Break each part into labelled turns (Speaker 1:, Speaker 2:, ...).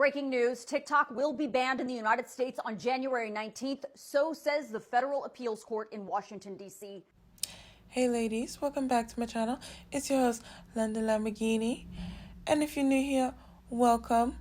Speaker 1: Breaking news, TikTok will be banned in the United States on January 19th. So says the Federal Appeals Court in Washington, D.C.
Speaker 2: Hey ladies, welcome back to my channel. It's your host, London Lamborghini. And if you're new here, welcome.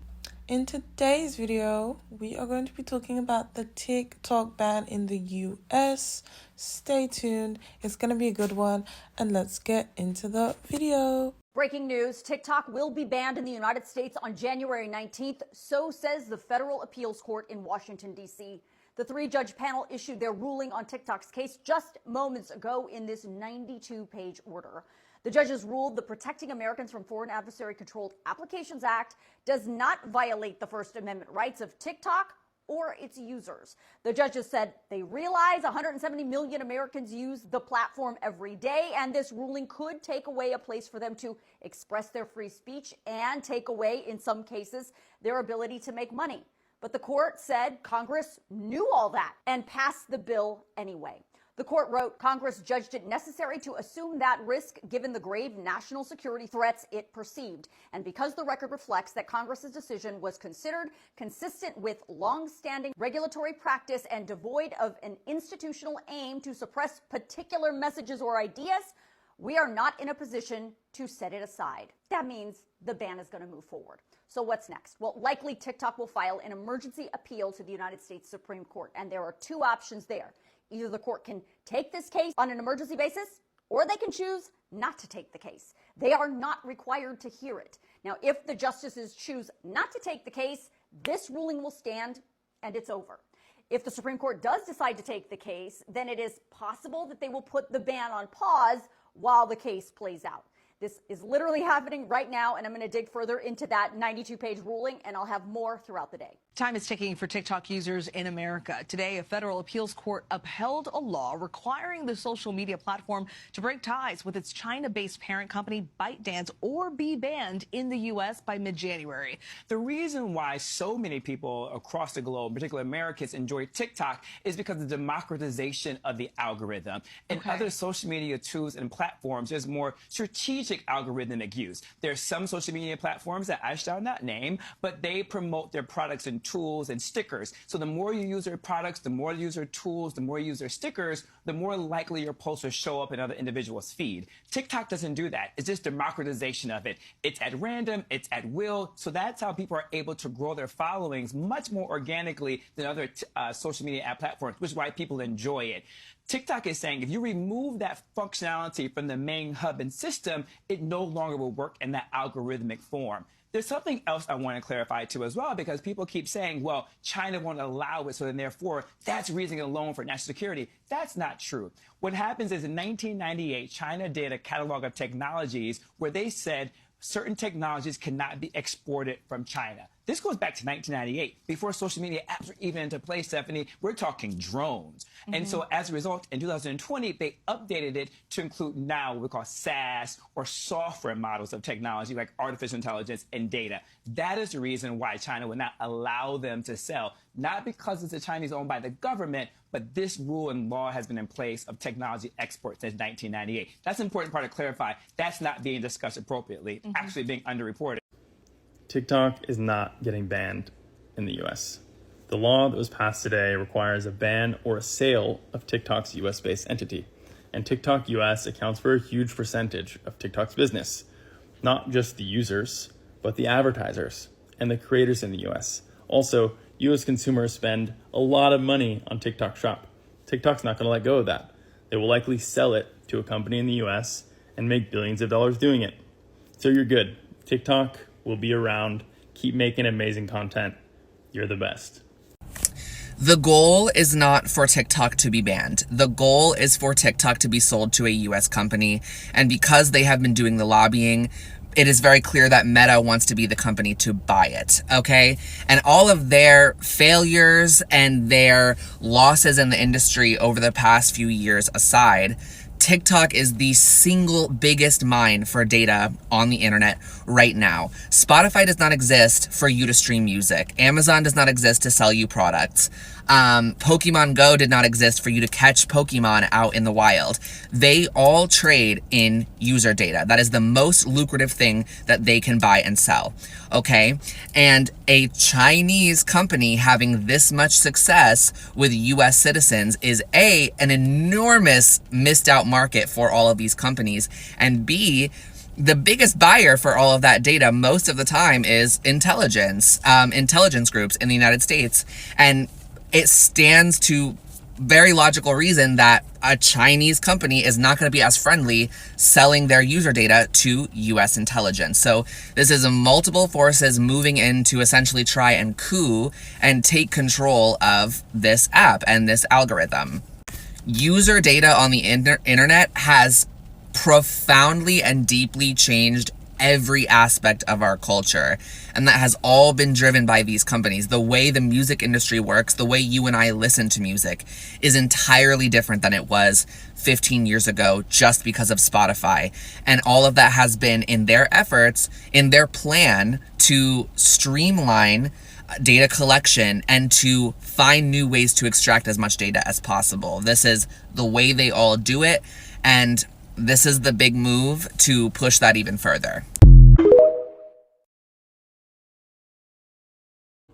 Speaker 2: In today's video, we are going to be talking about the TikTok ban in the US. Stay tuned. It's going to be a good one. And let's get into the video.
Speaker 1: Breaking news, TikTok will be banned in the United States on January 19th. So says the Federal Appeals Court in Washington, D.C. The three-judge panel issued their ruling on TikTok's case just moments ago in this 92-page order. The judges ruled the Protecting Americans from Foreign Adversary-Controlled Applications Act does not violate the First Amendment rights of TikTok or its users. The judges said they realize 170 million Americans use the platform every day, and this ruling could take away a place for them to express their free speech and take away, in some cases, their ability to make money. But the court said Congress knew all that and passed the bill anyway. The court wrote, Congress judged it necessary to assume that risk given the grave national security threats it perceived. And because the record reflects that Congress's decision was considered consistent with long-standing regulatory practice and devoid of an institutional aim to suppress particular messages or ideas, we are not in a position to set it aside. That means the ban is going to move forward. So what's next? Well, likely TikTok will file an emergency appeal to the United States Supreme Court. And there are two options there. Either the court can take this case on an emergency basis, or they can choose not to take the case. They are not required to hear it. Now, if the justices choose not to take the case, this ruling will stand and it's over. If the Supreme Court does decide to take the case, then it is possible that they will put the ban on pause while the case plays out. This is literally happening right now, and I'm going to dig further into that 92-page ruling, and I'll have more throughout the day.
Speaker 3: Time is ticking for TikTok users in America. Today, a federal appeals court upheld a law requiring the social media platform to break ties with its China-based parent company, ByteDance, or be banned in the U.S. by mid-January.
Speaker 4: The reason why so many people across the globe, particularly Americans, enjoy TikTok is because of the democratization of the algorithm. In other social media tools and platforms, there's more strategic algorithmic use. There are some social media platforms that I shall not name, but they promote their products and tools and stickers. So the more you use their products, the more you use their tools, the more you use their stickers, the more likely your posts will show up in other individuals' feed. TikTok doesn't do that. It's just democratization of it. It's at random, it's at will. So that's how people are able to grow their followings much more organically than other social media app platforms, which is why people enjoy it. TikTok is saying if you remove that functionality from the main hub and system, it no longer will work in that algorithmic form. There's something else I want to clarify too as well, because people keep saying, well, China won't allow it, so then therefore that's reason alone for national security. That's not true. What happens is in 1998, China did a catalog of technologies where they said certain technologies cannot be exported from China. This goes back to 1998. Before social media apps were even into play, Stephanie, we're talking drones. And so as a result, in 2020, they updated it to include now what we call SaaS or software models of technology like artificial intelligence and data. That is the reason why China would not allow them to sell, not because it's a Chinese owned by the government, but this rule and law has been in place of technology exports since 1998. That's an important part to clarify. That's not being discussed appropriately, actually being underreported.
Speaker 5: TikTok is not getting banned in the US. The law that was passed today requires a ban or a sale of TikTok's US-based entity. And TikTok US accounts for a huge percentage of TikTok's business. Not just the users, but the advertisers and the creators in the US. Also, US consumers spend a lot of money on TikTok Shop. TikTok's not going to let go of that. They will likely sell it to a company in the US and make billions of dollars doing it. So you're good. TikTok will be around. Keep making amazing content. You're the best.
Speaker 6: The goal is not for TikTok to be banned. The goal is for TikTok to be sold to a US company. And because they have been doing the lobbying, it is very clear that Meta wants to be the company to buy it, okay? And all of their failures and their losses in the industry over the past few years aside, TikTok is the single biggest mine for data on the internet right now. Spotify does not exist for you to stream music. Amazon does not exist to sell you products. Pokemon Go did not exist for you to catch Pokemon out in the wild. They all trade in user data. That is the most lucrative thing that they can buy and sell. Okay? And a Chinese company having this much success with US citizens is an enormous missed out market for all of these companies, and B, the biggest buyer for all of that data most of the time is intelligence groups in the United States. And it stands to very logical reason that a Chinese company is not going to be as friendly selling their user data to US intelligence. So this is multiple forces moving in to essentially try and coup and take control of this app and this algorithm. User data on the internet has profoundly and deeply changed every aspect of our culture. And that has all been driven by these companies. The way the music industry works, the way you and I listen to music is entirely different than it was 15 years ago just because of Spotify. And all of that has been in their efforts, in their plan to streamline data collection and to find new ways to extract as much data as possible. This is the way they all do it. And this is the big move to push that even further.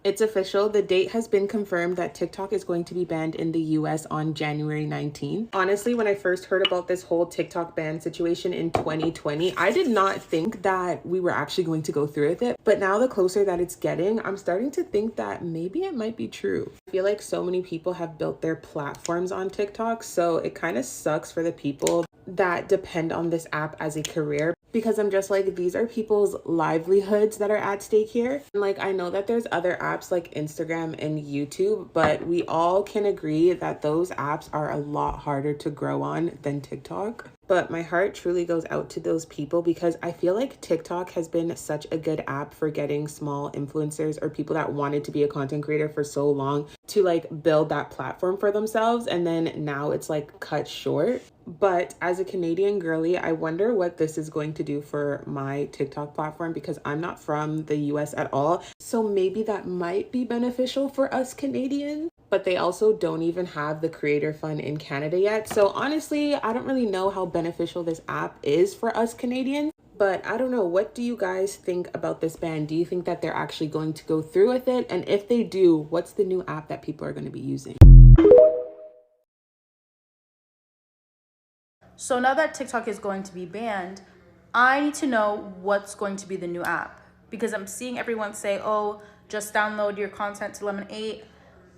Speaker 2: It's official. The date has been confirmed that TikTok is going to be banned in the US on January 19th. Honestly, when I first heard about this whole TikTok ban situation in 2020, I did not think that we were actually going to go through with it. But now the closer that it's getting, I'm starting to think that maybe it might be true. I feel like so many people have built their platforms on TikTok, so it kind of sucks for the people that depend on this app as a career, because I'm just like, these are people's livelihoods that are at stake here. And like, I know that there's other apps like Instagram and YouTube, but we all can agree that those apps are a lot harder to grow on than TikTok. But my heart truly goes out to those people, because I feel like TikTok has been such a good app for getting small influencers or people that wanted to be a content creator for so long to like build that platform for themselves. And then now it's like cut short. But as a Canadian girly, I wonder what this is going to do for my TikTok platform, because I'm not from the US at all. So maybe that might be beneficial for us Canadians. But they also don't even have the creator fund in Canada yet. So honestly, I don't really know how beneficial this app is for us Canadians. But I don't know, what do you guys think about this ban? Do you think that they're actually going to go through with it? And if they do, what's the new app that people are going to be using?
Speaker 7: So now that TikTok is going to be banned, I need to know what's going to be the new app, because I'm seeing everyone say, oh, just download your content to Lemonade.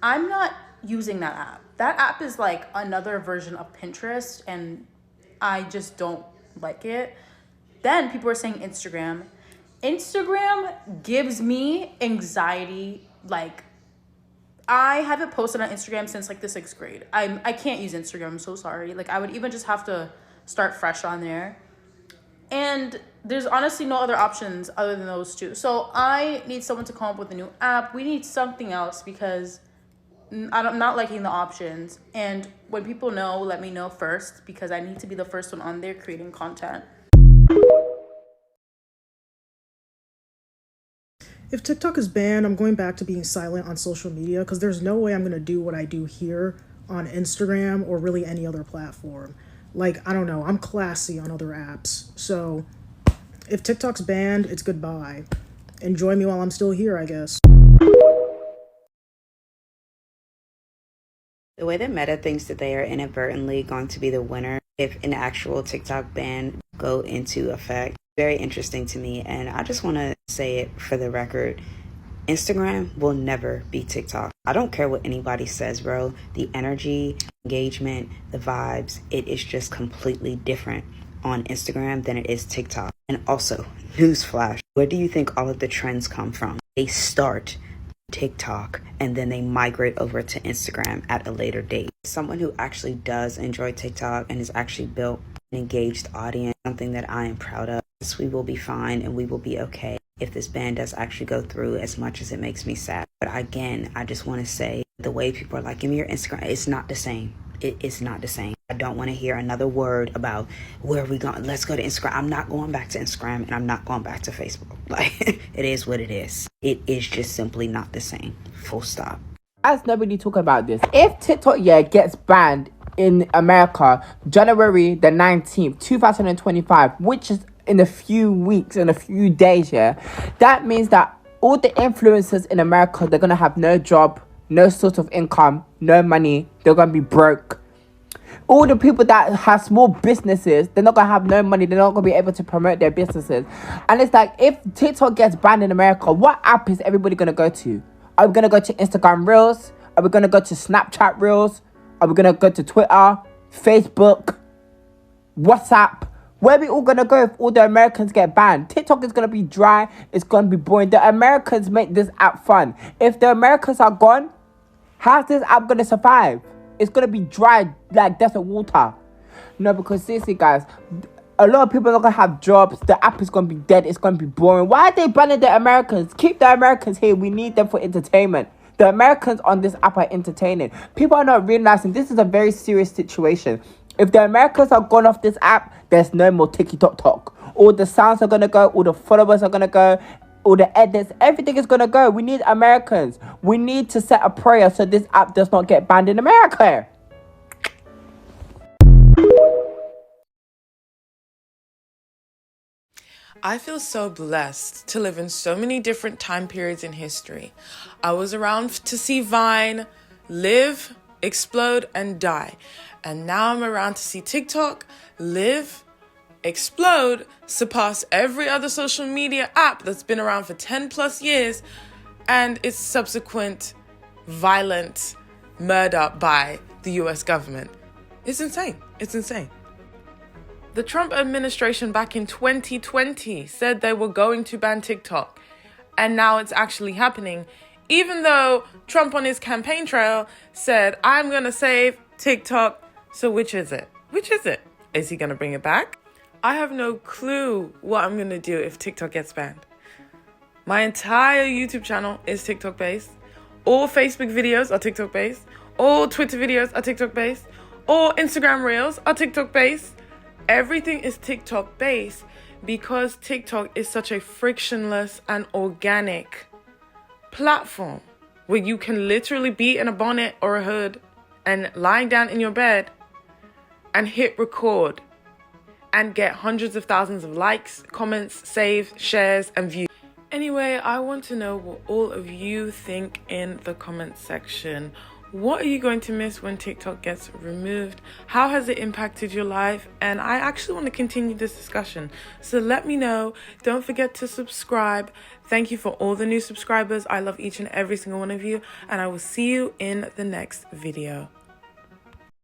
Speaker 7: I'm not using that app. That app is like another version of Pinterest, and I just don't like it. Then people are saying Instagram. Instagram gives me anxiety. Like, I haven't posted on Instagram since like the 6th grade. I can't use Instagram. I'm so sorry. Like, I would even just have to start fresh on there. And there's honestly no other options other than those two. So I need someone to come up with a new app. We need something else, because I'm not liking the options. And when people know, let me know first, because I need to be the first one on there creating content.
Speaker 8: If TikTok is banned, I'm going back to being silent on social media, because there's no way I'm going to do what I do here on Instagram or really any other platform. Like, I don't know, I'm classy on other apps. So if TikTok's banned, it's goodbye. Enjoy me while I'm still here, I guess.
Speaker 9: The way that Meta thinks that they are inadvertently going to be the winner if an actual TikTok ban go into effect, very interesting to me. And I just want to say it for the record, Instagram will never be TikTok. I don't care what anybody says, bro. The energy, engagement, the vibes, it is just completely different on Instagram than it is TikTok. And also, newsflash, where do you think all of the trends come from? They start TikTok and then they migrate over to Instagram at a later date. Someone who actually does enjoy TikTok and has actually built an engaged audience, something that I am proud of. We will be fine and we will be okay if this ban does actually go through, as much as it makes me sad. But again, I just want to say, the way people are like, give me your Instagram, it's not the same. It is not the same. I don't want to hear another word about where are we going. Let's go to Instagram. I'm not going back to Instagram, and I'm not going back to Facebook. Like, it is what it is. It is just simply not the same. Full stop.
Speaker 10: As nobody talk about this, if TikTok gets banned in America January the 19th 2025, which is in a few weeks, in a few days, that means that all the influencers in America, they're gonna have no job, no sort of income, no money. They're gonna be broke. All the people that have small businesses, they're not gonna have no money. They're not gonna be able to promote their businesses. And it's like, if TikTok gets banned in America, what app is everybody gonna go to? Are we gonna go to Instagram Reels? Are we gonna go to Snapchat Reels? Are we gonna go to Twitter, Facebook, WhatsApp? Where are we all gonna go if all the Americans get banned? TikTok is gonna be dry. It's gonna be boring. The Americans make this app fun. If the Americans are gone, how's this app gonna survive? It's gonna be dry like desert water. No, because seriously, guys, a lot of people are not gonna have jobs. The app is gonna be dead. It's gonna be boring. Why are they banning the Americans? Keep the Americans here. We need them for entertainment. The Americans on this app are entertaining. People are not realizing this is a very serious situation. If the Americans are gone off this app, there's no more TikTok. All the sounds are gonna go. All the followers are gonna go. All the edits, everything is gonna go. We need Americans. We need to set a prayer so this app does not get banned in America.
Speaker 2: I feel so blessed to live in so many different time periods in history. I was around to see Vine live, explode, and die. And now I'm around to see TikTok live, explode, surpass every other social media app that's been around for 10 plus years, and its subsequent violent murder by the US government. It's insane. It's insane. The Trump administration back in 2020 said they were going to ban TikTok, and now it's actually happening. Even though Trump on his campaign trail said, I'm going to save TikTok. So which is it? Which is it? Is he going to bring it back? I have no clue what I'm going to do if TikTok gets banned. My entire YouTube channel is TikTok based. All Facebook videos are TikTok based. All Twitter videos are TikTok based. All Instagram Reels are TikTok based. Everything is TikTok based because TikTok is such a frictionless and organic platform where you can literally be in a bonnet or a hood and lying down in your bed and hit record and get hundreds of thousands of likes, comments, saves, shares, and views. Anyway, I want to know what all of you think in the comments section. What are you going to miss when TikTok gets removed? How has it impacted your life? And I actually want to continue this discussion. So let me know. Don't forget to subscribe. Thank you for all the new subscribers. I love each and every single one of you. And I will see you in the next video.